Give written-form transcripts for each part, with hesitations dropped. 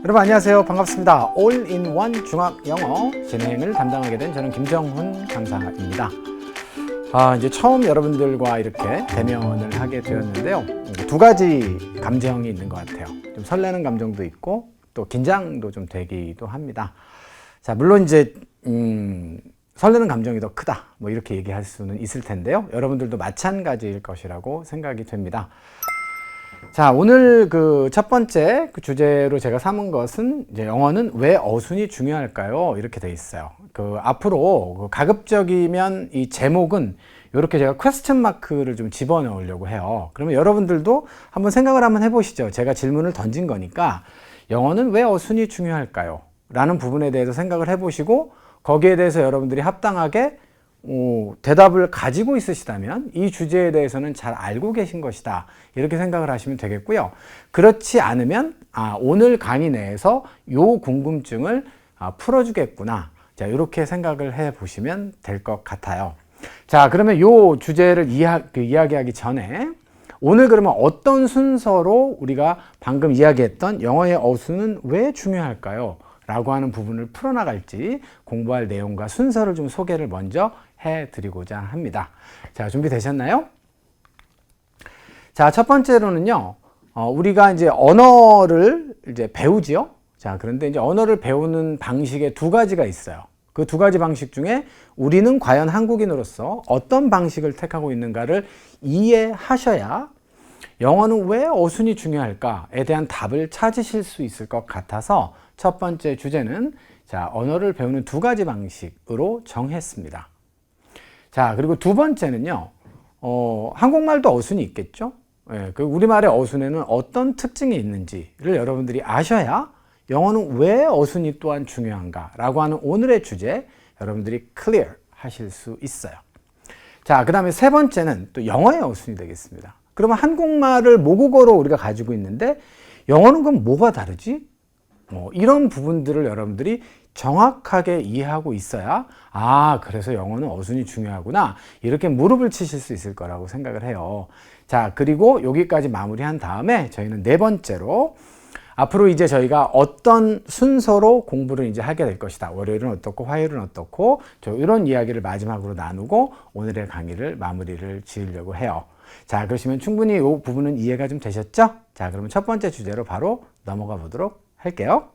여러분 안녕하세요. 반갑습니다. 올인원 중학영어 진행을 담당하게 된 저는 김정훈 강사입니다. 이제 처음 여러분들과 이렇게 대면을 하게 되었는데요. 두 가지 감정이 있는 것 같아요. 좀 설레는 감정도 있고 또 긴장도 좀 되기도 합니다. 자, 물론 이제 설레는 감정이 더 크다, 뭐 이렇게 얘기할 수는 있을 텐데요. 여러분들도 마찬가지일 것이라고 생각이 됩니다. 자, 오늘 그 첫 번째 그 주제로 제가 삼은 것은 이제 영어는 왜 어순이 중요할까요? 이렇게 돼 있어요. 그 앞으로 가급적이면 이 제목은 이렇게 제가 퀘스천 마크를 좀 집어넣으려고 해요. 그러면 여러분들도 한번 생각을 한번 해보시죠. 제가 질문을 던진 거니까 영어는 왜 어순이 중요할까요? 라는 부분에 대해서 생각을 해보시고 거기에 대해서 여러분들이 합당하게 대답을 가지고 있으시다면 이 주제에 대해서는 잘 알고 계신 것이다, 이렇게 생각을 하시면 되겠고요. 그렇지 않으면 오늘 강의 내에서 요 궁금증을 풀어주겠구나, 자, 이렇게 생각을 해 보시면 될 것 같아요. 자, 그러면 요 주제를 이야기하기 전에 오늘 그러면 어떤 순서로 우리가 방금 이야기했던 영어의 어순은 왜 중요할까요? 라고 하는 부분을 풀어나갈지 공부할 내용과 순서를 좀 소개를 먼저 해드리고자 합니다. 자, 준비되셨나요? 자, 첫 번째로는요, 우리가 이제 언어를 이제 배우지요. 자, 그런데 이제 언어를 배우는 방식에 두 가지가 있어요. 그 두 가지 방식 중에 우리는 과연 한국인으로서 어떤 방식을 택하고 있는가를 이해하셔야 영어는 왜 어순이 중요할까에 대한 답을 찾으실 수 있을 것 같아서 첫 번째 주제는 자, 언어를 배우는 두 가지 방식으로 정했습니다. 자, 그리고 두 번째는요, 한국말도 어순이 있겠죠? 예, 그 우리말의 어순에는 어떤 특징이 있는지를 여러분들이 아셔야 영어는 왜 어순이 또한 중요한가 라고 하는 오늘의 주제 여러분들이 클리어 하실 수 있어요. 자, 그 다음에 세 번째는 또 영어의 어순이 되겠습니다. 그러면 한국말을 모국어로 우리가 가지고 있는데 영어는 그럼 뭐가 다르지? 이런 부분들을 여러분들이 정확하게 이해하고 있어야 그래서 영어는 어순이 중요하구나, 이렇게 무릎을 치실 수 있을 거라고 생각을 해요. 자, 그리고 여기까지 마무리한 다음에 저희는 네 번째로 앞으로 이제 저희가 어떤 순서로 공부를 이제 하게 될 것이다, 월요일은 어떻고 화요일은 어떻고, 이런 이야기를 마지막으로 나누고 오늘의 강의를 마무리를 지으려고 해요. 자, 그러시면 충분히 이 부분은 이해가 좀 되셨죠? 자, 그러면 첫 번째 주제로 바로 넘어가 보도록 할게요.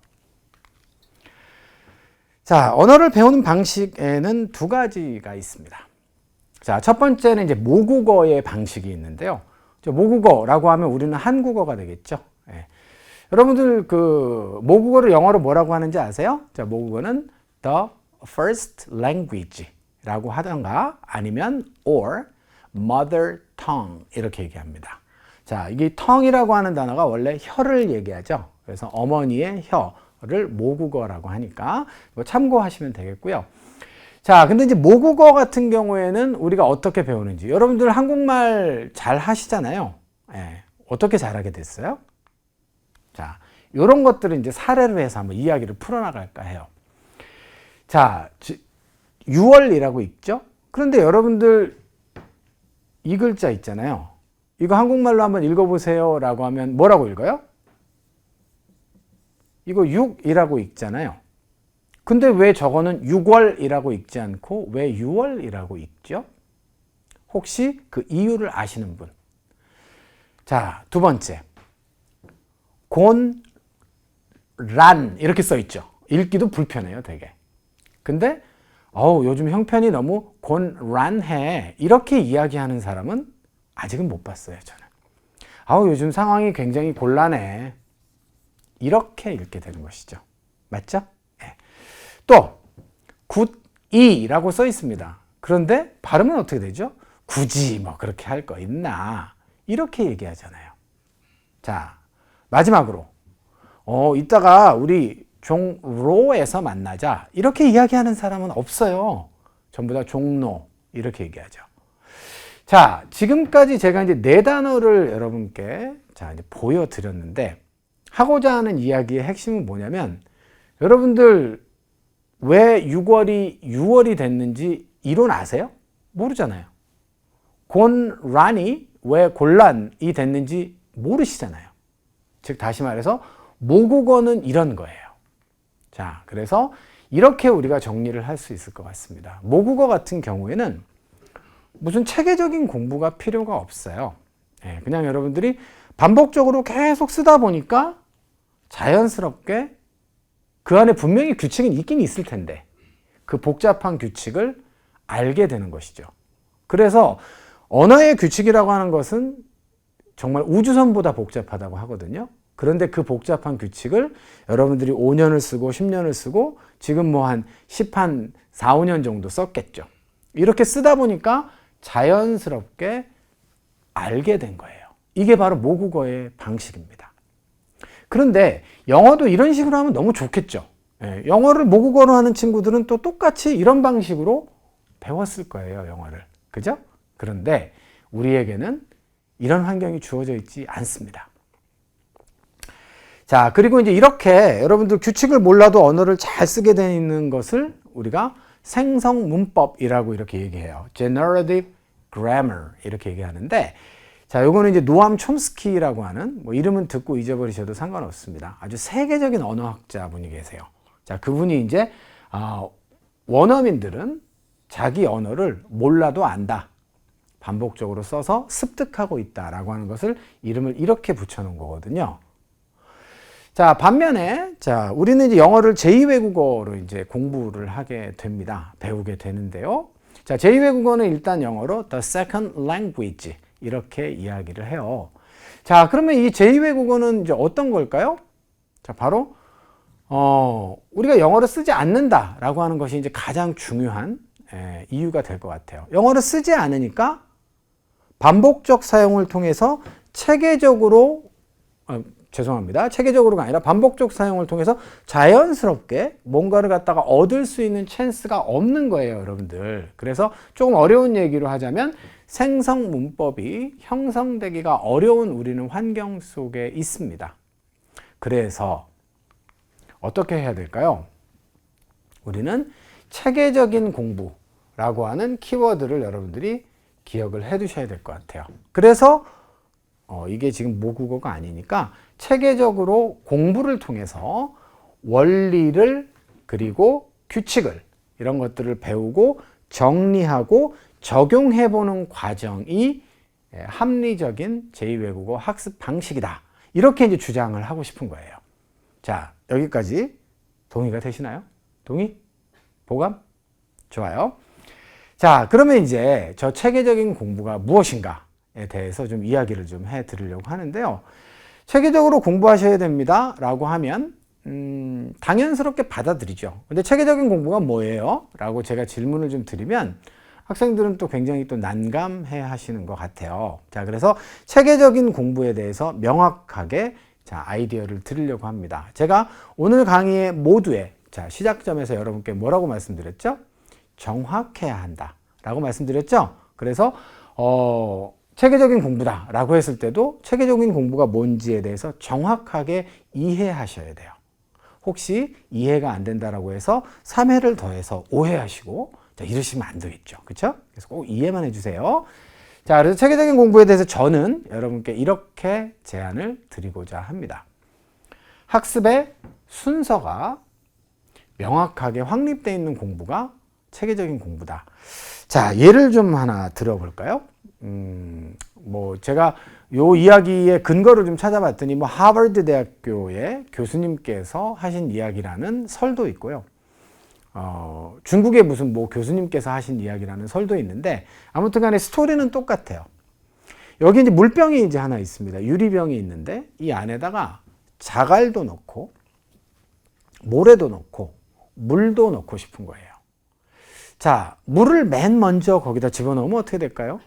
자, 언어를 배우는 방식에는 두 가지가 있습니다. 자, 첫 번째는 이제 모국어의 방식이 있는데요. 모국어라고 하면 우리는 한국어가 되겠죠. 예. 여러분들 그 모국어를 영어로 뭐라고 하는지 아세요? 자, 모국어는 the first language라고 하던가 아니면 or mother tongue 이렇게 얘기합니다. 자, 이게 tongue이라고 하는 단어가 원래 혀를 얘기하죠. 그래서 어머니의 혀를 모국어라고 하니까 이거 참고하시면 되겠고요. 자, 근데 이제 모국어 같은 경우에는 우리가 어떻게 배우는지, 여러분들 한국말 잘 하시잖아요. 예, 어떻게 잘하게 됐어요? 자, 이런 것들을 이제 사례로 해서 한번 이야기를 풀어나갈까 해요. 자, 6월이라고 있죠? 그런데 여러분들 이 글자 있잖아요. 이거 한국말로 한번 읽어보세요 라고 하면 뭐라고 읽어요? 이거 6이라고 읽잖아요. 근데 왜 저거는 6월이라고 읽지 않고 왜 6월이라고 읽죠? 혹시 그 이유를 아시는 분? 자, 두 번째. 곤란 이렇게 써 있죠. 읽기도 불편해요, 되게. 근데 요즘 형편이 너무 곤란해 이렇게 이야기하는 사람은 아직은 못 봤어요, 저는. 요즘 상황이 굉장히 곤란해 이렇게 읽게 되는 것이죠. 맞죠? 네. 또 굿이라고 써 있습니다. 그런데 발음은 어떻게 되죠? 굳이 뭐 그렇게 할 거 있나 이렇게 얘기하잖아요. 자, 마지막으로 이따가 우리 종로에서 만나자 이렇게 이야기하는 사람은 없어요. 전부 다 종로 이렇게 얘기하죠. 자, 지금까지 제가 이제 네 단어를 여러분께 이제 보여드렸는데 하고자 하는 이야기의 핵심은 뭐냐면, 여러분들 왜 6월이 6월이 됐는지 이론 아세요? 모르잖아요. 곤란이 왜 곤란이 됐는지 모르시잖아요. 즉 다시 말해서 모국어는 이런 거예요. 자, 그래서 이렇게 우리가 정리를 할 수 있을 것 같습니다. 모국어 같은 경우에는 무슨 체계적인 공부가 필요가 없어요. 그냥 여러분들이 반복적으로 계속 쓰다 보니까 자연스럽게 그 안에 분명히 규칙은 있긴 있을 텐데 그 복잡한 규칙을 알게 되는 것이죠. 그래서 언어의 규칙이라고 하는 것은 정말 우주선보다 복잡하다고 하거든요. 그런데 그 복잡한 규칙을 여러분들이 5년을 쓰고 10년을 쓰고 지금 뭐 한 4, 5년 정도 썼겠죠. 이렇게 쓰다 보니까 자연스럽게 알게 된 거예요. 이게 바로 모국어의 방식입니다. 그런데 영어도 이런 식으로 하면 너무 좋겠죠. 영어를 모국어로 하는 친구들은 또 똑같이 이런 방식으로 배웠을 거예요, 영어를. 그죠? 그런데 우리에게는 이런 환경이 주어져 있지 않습니다. 자, 그리고 이제 이렇게 여러분들 규칙을 몰라도 언어를 잘 쓰게 되는 것을 우리가 생성 문법이라고 이렇게 얘기해요. Generative Grammar 이렇게 얘기하는데, 자, 요거는 이제 노암 촘스키라고 하는, 뭐 이름은 듣고 잊어버리셔도 상관없습니다. 아주 세계적인 언어학자 분이 계세요. 자, 그분이 이제 원어민들은 자기 언어를 몰라도 안다, 반복적으로 써서 습득하고 있다라고 하는 것을 이름을 이렇게 붙여놓은 거거든요. 자, 반면에, 자, 우리는 이제 영어를 제2외국어로 이제 공부를 하게 됩니다. 배우게 되는데요. 자, 제2외국어는 일단 영어로 the second language 이렇게 이야기를 해요. 자, 그러면 이 제2외국어는 이제 어떤 걸까요? 자, 바로 우리가 영어를 쓰지 않는다라고 하는 것이 이제 가장 중요한 이유가 될 것 같아요. 영어를 쓰지 않으니까 반복적 사용을 통해서 체계적으로가 아니라 반복적 사용을 통해서 자연스럽게 뭔가를 갖다가 얻을 수 있는 찬스가 없는 거예요, 여러분들. 그래서 조금 어려운 얘기로 하자면 생성 문법이 형성되기가 어려운 우리는 환경 속에 있습니다. 그래서 어떻게 해야 될까요? 우리는 체계적인 공부라고 하는 키워드를 여러분들이 기억을 해 두셔야 될 것 같아요. 그래서 이게 지금 모국어가 아니니까 체계적으로 공부를 통해서 원리를 그리고 규칙을 이런 것들을 배우고 정리하고 적용해보는 과정이 합리적인 제2외국어 학습 방식이다. 이렇게 이제 주장을 하고 싶은 거예요. 자, 여기까지 동의가 되시나요? 동의? 보감? 좋아요. 자, 그러면 이제 저 체계적인 공부가 무엇인가에 대해서 좀 이야기를 좀 해드리려고 하는데요. 체계적으로 공부하셔야 됩니다 라고 하면 당연스럽게 받아들이죠. 근데 체계적인 공부가 뭐예요? 라고 제가 질문을 좀 드리면 학생들은 또 굉장히 또 난감해 하시는 것 같아요. 자, 그래서 체계적인 공부에 대해서 명확하게 아이디어를 드리려고 합니다. 제가 오늘 강의의 모두에 시작점에서 여러분께 뭐라고 말씀드렸죠? 정확해야 한다 라고 말씀드렸죠? 그래서 체계적인 공부다 라고 했을 때도 체계적인 공부가 뭔지에 대해서 정확하게 이해하셔야 돼요. 혹시 이해가 안 된다라고 해서 3회를 더해서 오해하시고 이러시면 안 되겠죠. 그렇죠? 그래서 꼭 이해만 해주세요. 자, 그래서 체계적인 공부에 대해서 저는 여러분께 이렇게 제안을 드리고자 합니다. 학습의 순서가 명확하게 확립되어 있는 공부가 체계적인 공부다. 자, 예를 좀 하나 들어볼까요? 뭐 제가 요 이야기의 근거를 좀 찾아봤더니 뭐 하버드 대학교의 교수님께서 하신 이야기라는 설도 있고요. 중국의 무슨 뭐 교수님께서 하신 이야기라는 설도 있는데 아무튼 간에 스토리는 똑같아요. 여기 이제 물병이 이제 하나 있습니다. 유리병이 있는데 이 안에다가 자갈도 넣고 모래도 넣고 물도 넣고 싶은 거예요. 자, 물을 맨 먼저 거기다 집어넣으면 어떻게 될까요?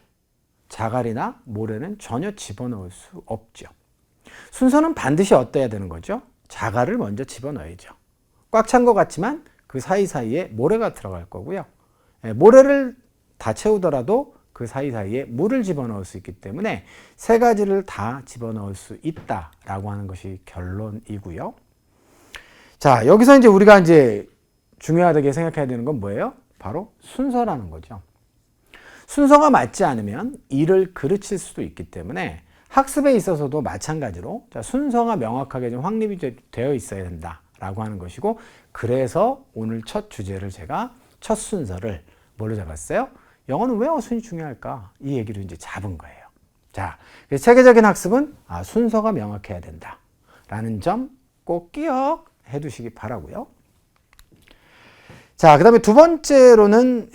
자갈이나 모래는 전혀 집어넣을 수 없죠. 순서는 반드시 어때야 되는 거죠? 자갈을 먼저 집어넣어야죠. 꽉 찬 것 같지만 그 사이사이에 모래가 들어갈 거고요. 모래를 다 채우더라도 그 사이사이에 물을 집어넣을 수 있기 때문에 세 가지를 다 집어넣을 수 있다라고 하는 것이 결론이고요. 자, 여기서 이제 우리가 이제 중요하게 생각해야 되는 건 뭐예요? 바로 순서라는 거죠. 순서가 맞지 않으면 일을 그르칠 수도 있기 때문에 학습에 있어서도 마찬가지로 자, 순서가 명확하게 좀 확립이 되어 있어야 된다라고 하는 것이고, 그래서 오늘 첫 주제를 제가 첫 순서를 뭘로 잡았어요? 영어는 왜 어순이 중요할까? 이 얘기를 이제 잡은 거예요. 자, 그래서 체계적인 학습은 순서가 명확해야 된다라는 점 꼭 기억해 두시기 바라고요. 자, 그 다음에 두 번째로는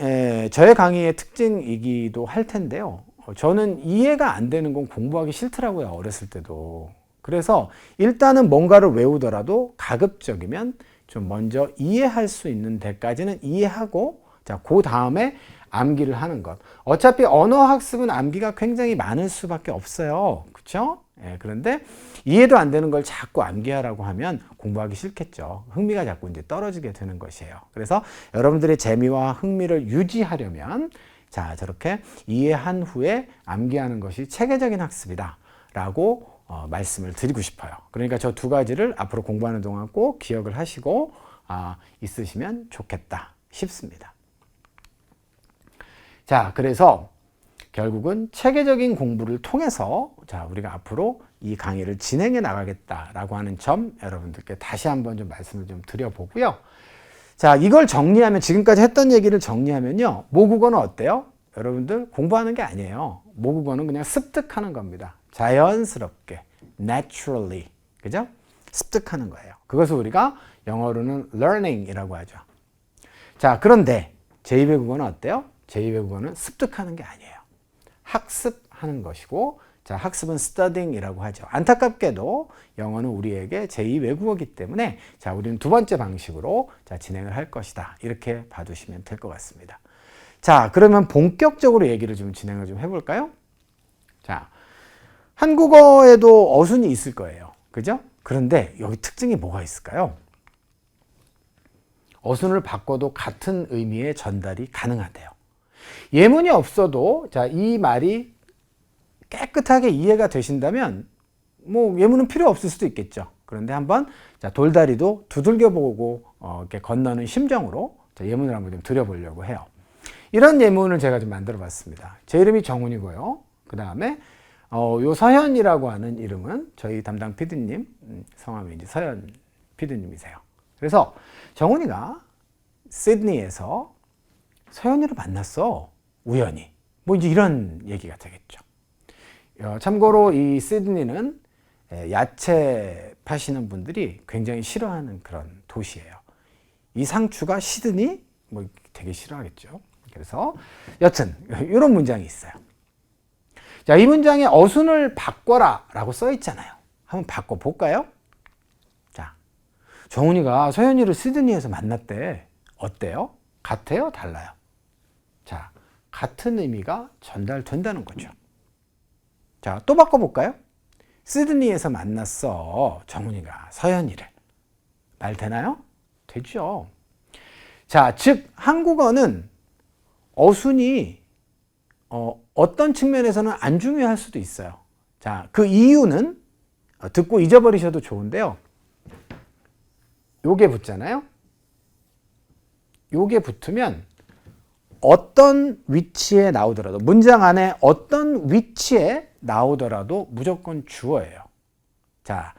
저의 강의의 특징이기도 할 텐데요. 저는 이해가 안 되는 건 공부하기 싫더라고요. 어렸을 때도. 그래서 일단은 뭔가를 외우더라도 가급적이면 좀 먼저 이해할 수 있는 데까지는 이해하고, 자, 그 다음에 암기를 하는 것. 어차피 언어 학습은 암기가 굉장히 많을 수밖에 없어요. 그렇죠? 그런데 이해도 안 되는 걸 자꾸 암기하라고 하면 공부하기 싫겠죠. 흥미가 자꾸 이제 떨어지게 되는 것이에요. 그래서 여러분들의 재미와 흥미를 유지하려면 자, 저렇게 이해한 후에 암기하는 것이 체계적인 학습이다라고 말씀을 드리고 싶어요. 그러니까 저 두 가지를 앞으로 공부하는 동안 꼭 기억을 하시고 있으시면 좋겠다 싶습니다. 자, 그래서 결국은 체계적인 공부를 통해서 자, 우리가 앞으로 이 강의를 진행해 나가겠다라고 하는 점 여러분들께 다시 한번 좀 말씀을 좀 드려보고요. 자, 이걸 정리하면, 지금까지 했던 얘기를 정리하면요, 모국어는 어때요? 여러분들 공부하는 게 아니에요. 모국어는 그냥 습득하는 겁니다. 자연스럽게, naturally, 그죠? 습득하는 거예요. 그것을 우리가 영어로는 learning이라고 하죠. 자, 그런데 제2외국어는 어때요? 제2외국어는 습득하는 게 아니에요. 학습하는 것이고, 자, 학습은 studying이라고 하죠. 안타깝게도 영어는 우리에게 제2외국어이기 때문에 자, 우리는 두 번째 방식으로 자, 진행을 할 것이다. 이렇게 봐두시면 될 것 같습니다. 자, 그러면 본격적으로 얘기를 좀 진행을 좀 해볼까요? 자, 한국어에도 어순이 있을 거예요. 그죠? 그런데 여기 특징이 뭐가 있을까요? 어순을 바꿔도 같은 의미의 전달이 가능하대요. 예문이 없어도 자, 이 말이 깨끗하게 이해가 되신다면 뭐 예문은 필요 없을 수도 있겠죠. 그런데 한번 자, 돌다리도 두들겨 보고 이렇게 건너는 심정으로 자, 예문을 한번 좀 드려보려고 해요. 이런 예문을 제가 좀 만들어 봤습니다. 제 이름이 정훈이고요. 그 다음에 요 서현이라고 하는 이름은 저희 담당 PD님, 성함이 이제 서현 PD님이세요. 그래서 정훈이가 시드니에서 서현이를 만났어. 우연히. 뭐 이제 이런 얘기가 되겠죠. 참고로 이 시드니는 야채 파시는 분들이 굉장히 싫어하는 그런 도시예요. 이 상추가 시드니? 뭐 되게 싫어하겠죠. 그래서 여튼 이런 문장이 있어요. 자, 이 문장에 어순을 바꿔라 라고 써 있잖아요. 한번 바꿔볼까요? 자, 정훈이가 서현이를 시드니에서 만났대. 어때요? 같아요? 달라요? 자, 같은 의미가 전달된다는 거죠. 자, 또 바꿔볼까요? 시드니에서 만났어. 정훈이가 서현이를. 말 되나요? 되죠. 자, 즉 한국어는 어순이 어떤 측면에서는 안 중요할 수도 있어요. 자, 그 이유는 듣고 잊어버리셔도 좋은데요. 요게 붙잖아요. 요게 붙으면 어떤 위치에 나오더라도, 문장 안에 어떤 위치에 나오더라도 무조건 주어예요. 자,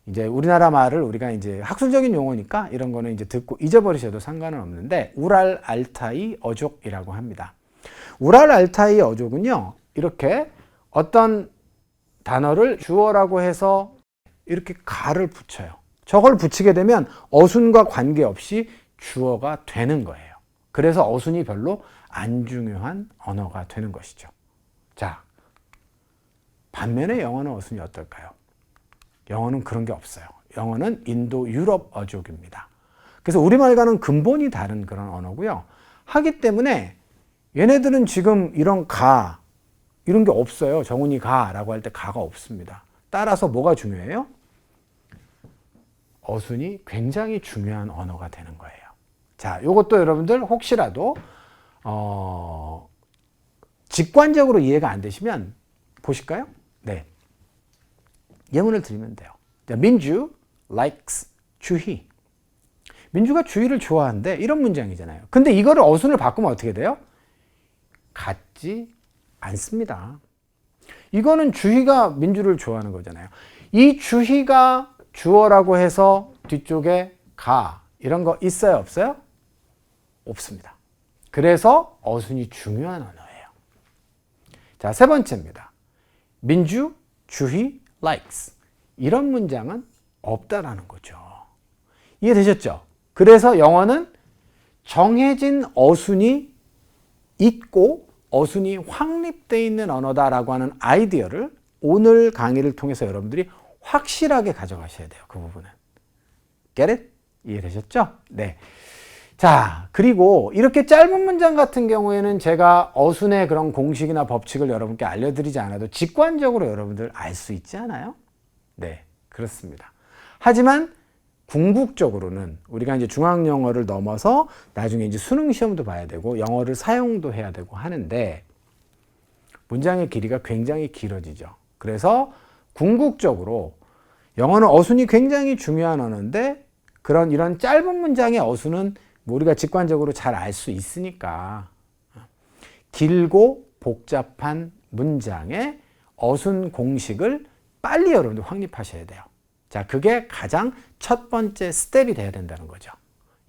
이제 우리나라 말을 우리가 이제 학술적인 용어니까 이런 거는 이제 듣고 잊어버리셔도 상관은 없는데, 우랄 알타이 어족이라고 합니다. 우랄 알타이 어족은요, 이렇게 어떤 단어를 주어라고 해서 이렇게 가를 붙여요. 저걸 붙이게 되면 어순과 관계없이 주어가 되는 거예요. 그래서 어순이 별로 안 중요한 언어가 되는 것이죠. 자, 반면에 영어는 어순이 어떨까요? 영어는 그런 게 없어요. 영어는 인도 유럽 어족입니다. 그래서 우리말과는 근본이 다른 그런 언어고요. 하기 때문에 얘네들은 지금 이런 가, 이런 게 없어요. 정훈이 가라고 할 때 가가 없습니다. 따라서 뭐가 중요해요? 어순이 굉장히 중요한 언어가 되는 거예요. 자, 이것도 여러분들 혹시라도 직관적으로 이해가 안 되시면 보실까요? 네, 예문을 드리면 돼요. 자, 민주 likes 주희. 민주가 주희를 좋아한대. 이런 문장이잖아요. 근데 이거를 어순을 바꾸면 어떻게 돼요? 같지 않습니다. 이거는 주희가 민주를 좋아하는 거잖아요. 이 주희가 주어라고 해서 뒤쪽에 가 이런 거 있어요, 없어요? 없습니다. 그래서 어순이 중요한 언어예요. 자, 세 번째입니다. 민주, 주희, likes. 이런 문장은 없다라는 거죠. 이해되셨죠? 그래서 영어는 정해진 어순이 있고 어순이 확립되어 있는 언어다라고 하는 아이디어를 오늘 강의를 통해서 여러분들이 확실하게 가져가셔야 돼요. 그 부분은. Get it? 이해되셨죠? 네. 자, 그리고 이렇게 짧은 문장 같은 경우에는 제가 어순의 그런 공식이나 법칙을 여러분께 알려드리지 않아도 직관적으로 여러분들 알 수 있지 않아요? 네, 그렇습니다. 하지만 궁극적으로는 우리가 이제 중학영어를 넘어서 나중에 이제 수능 시험도 봐야 되고 영어를 사용도 해야 되고 하는데 문장의 길이가 굉장히 길어지죠. 그래서 궁극적으로 영어는 어순이 굉장히 중요한 언어인데 이런 짧은 문장의 어순은 우리가 직관적으로 잘 알 수 있으니까 길고 복잡한 문장의 어순 공식을 빨리 여러분들 확립하셔야 돼요. 자, 그게 가장 첫 번째 스텝이 돼야 된다는 거죠.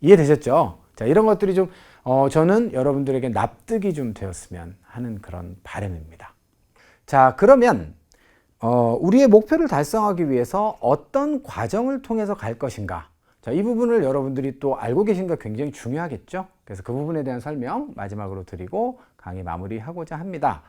이해되셨죠? 자, 이런 것들이 좀 저는 여러분들에게 납득이 좀 되었으면 하는 그런 바람입니다. 자, 그러면 우리의 목표를 달성하기 위해서 어떤 과정을 통해서 갈 것인가? 자, 이 부분을 여러분들이 또 알고 계신가 굉장히 중요하겠죠? 그래서 그 부분에 대한 설명 마지막으로 드리고 강의 마무리하고자 합니다.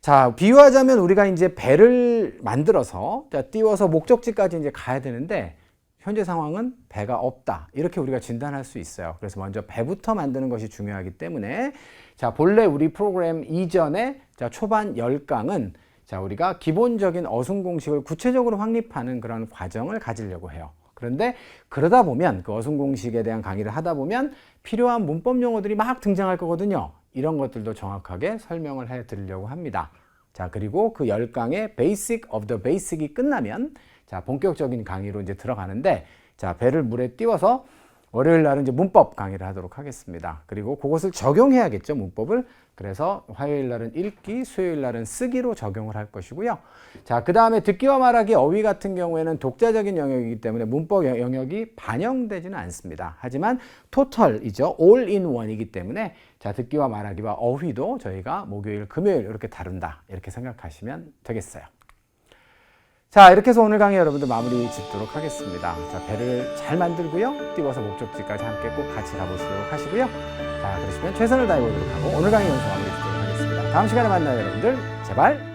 자, 비유하자면 우리가 이제 배를 만들어서 띄워서 목적지까지 이제 가야 되는데 현재 상황은 배가 없다. 이렇게 우리가 진단할 수 있어요. 그래서 먼저 배부터 만드는 것이 중요하기 때문에 자, 본래 우리 프로그램 이전에 자, 초반 10강은 자, 우리가 기본적인 어순 공식을 구체적으로 확립하는 그런 과정을 가지려고 해요. 그런데 그러다 보면 그 어순 공식에 대한 강의를 하다 보면 필요한 문법 용어들이 막 등장할 거거든요. 이런 것들도 정확하게 설명을 해 드리려고 합니다. 자, 그리고 그 10강의 Basic of the Basic이 끝나면 자, 본격적인 강의로 이제 들어가는데 자, 배를 물에 띄워서 월요일 날은 이제 문법 강의를 하도록 하겠습니다. 그리고 그것을 적용해야겠죠, 문법을. 그래서 화요일 날은 읽기, 수요일 날은 쓰기로 적용을 할 것이고요. 자, 그 다음에 듣기와 말하기, 어휘 같은 경우에는 독자적인 영역이기 때문에 문법 영역이 반영되지는 않습니다. 하지만 토털이죠, all in one이기 때문에 자, 듣기와 말하기와 어휘도 저희가 목요일, 금요일 이렇게 다룬다. 이렇게 생각하시면 되겠어요. 자, 이렇게 해서 오늘 강의 여러분들 마무리 짓도록 하겠습니다. 자, 배를 잘 만들고요. 띄워서 목적지까지 함께 꼭 같이 가보시도록 하시고요. 자, 그러시면 최선을 다해보도록 하고 오늘 강의 연수 마무리 짓도록 하겠습니다. 다음 시간에 만나요, 여러분들. 제발.